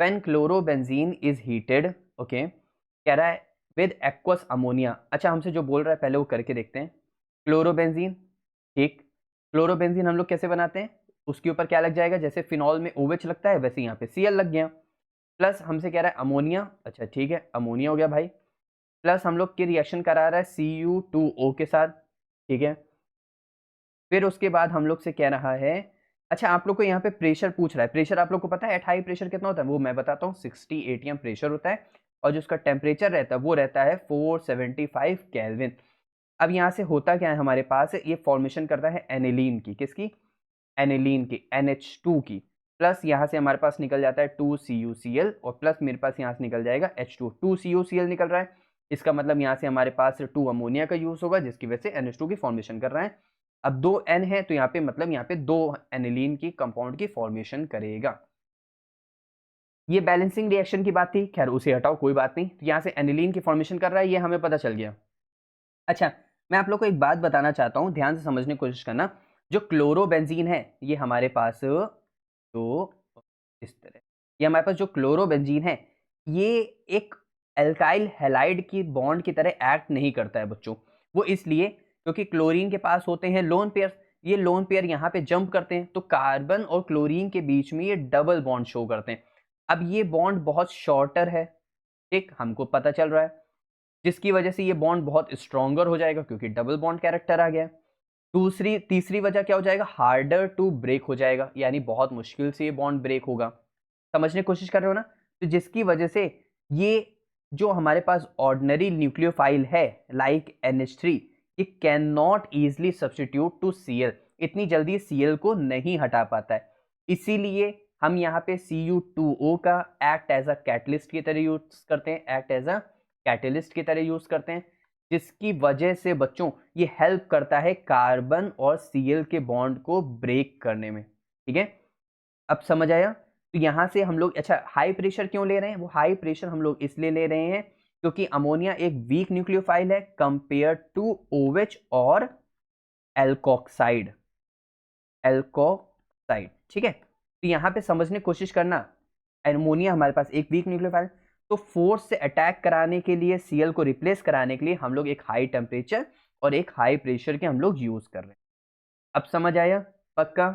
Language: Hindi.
When chlorobenzene is heated, okay, कह रहा है विद एक्वस अमोनिया। अच्छा, हमसे जो बोल रहा है पहले वो करके देखते हैं। क्लोरोबेंजीन, ठीक, क्लोरोबेंजीन हम लोग कैसे बनाते हैं, उसके ऊपर क्या लग जाएगा, जैसे फिनॉल में OH लगता है वैसे यहाँ पे Cl लग गया। प्लस हमसे कह रहा है अमोनिया, अच्छा ठीक है, अमोनिया हो गया भाई। प्लस हम लोग की रिएक्शन करा रहा है Cu2O के साथ, ठीक है। फिर उसके बाद हम लोग से कह रहा है, अच्छा आप लोग को यहाँ पे प्रेशर पूछ रहा है। प्रेशर आप लोग को पता है एट हाई प्रेशर कितना होता है, वो मैं बताता हूँ। 60 atm प्रेशर होता है और जो उसका टेम्परेचर रहता है वो रहता है 475 केल्विन। अब यहाँ से होता क्या है, हमारे पास ये फॉर्मेशन करता है एनिलीन की, किसकी, एनिलीन की, NH2 की। प्लस यहाँ से हमारे पास निकल जाता है 2CuCl और प्लस मेरे पास यहाँ से निकल जाएगा H2। 2CuCl निकल रहा है, इसका मतलब यहाँ से हमारे पास 2 अमोनिया का यूज होगा जिसकी वजह से NH2 की फॉर्मेशन कर रहा है। अब 2 N है तो यहाँ पे मतलब यहाँ पे 2 एनिलीन की कंपाउंड की फॉर्मेशन करेगा। ये बैलेंसिंग रिएक्शन की बात थी, खैर उसे हटाओ, कोई बात नहीं। तो यहाँ से एनिलीन की फॉर्मेशन कर रहा है, ये हमें पता चल गया। अच्छा, मैं आप लोग को एक बात बताना चाहता हूँ, ध्यान से समझने की कोशिश करना। जो क्लोरोबेंजीन है ये हमारे पास जो इस तरह, ये हमारे पास जो क्लोरोबेंजीन है ये एक एल्काइल हैलाइड की बॉन्ड की तरह एक्ट नहीं करता है बच्चों। वो इसलिए क्योंकि क्लोरीन के पास होते हैं लोन पेयर, ये लोन पेयर यहाँ पे जंप करते हैं तो कार्बन और क्लोरीन के बीच में ये डबल बॉन्ड शो करते हैं। अब ये बॉन्ड बहुत शॉर्टर है, ठीक, हमको पता चल रहा है, जिसकी वजह से ये बॉन्ड बहुत स्ट्रॉन्गर हो जाएगा क्योंकि डबल बॉन्ड कैरेक्टर आ गया। तीसरी वजह क्या हो जाएगा, हार्डर टू ब्रेक हो जाएगा, यानी बहुत मुश्किल से ये बॉन्ड ब्रेक होगा। समझने की कोशिश कर रहे हो ना। तो जिसकी वजह से ये जो हमारे पास ऑर्डिनरी न्यूक्लियोफाइल है लाइक NH3, ये cannot easily substitute to Cl, इतनी जल्दी Cl को नहीं हटा पाता है। इसीलिए हम यहाँ पे Cu2O का एक्ट एज अ कैटलिस्ट की तरह यूज करते हैं, एक्ट एज अ कैटलिस्ट की तरह यूज करते हैं, जिसकी वजह से बच्चों ये हेल्प करता है कार्बन और Cl के बॉन्ड को ब्रेक करने में, ठीक है। अब समझ आया। तो यहां से हम लोग, अच्छा हाई प्रेशर क्यों ले रहे हैं, वो हाई प्रेशर हम लोग इसलिए ले रहे हैं क्योंकि अमोनिया एक वीक न्यूक्लियोफाइल है कंपेयर टू OH और एल्कोक्साइड, ठीक है। तो यहां पे समझने की कोशिश करना, अमोनिया हमारे पास एक वीक न्यूक्लियोफाइल, तो फोर्स से अटैक कराने के लिए, Cl को रिप्लेस कराने के लिए हम लोग एक हाई टेम्परेचर और एक हाई प्रेशर के हम लोग यूज कर रहे हैं। अब समझ आया, पक्का।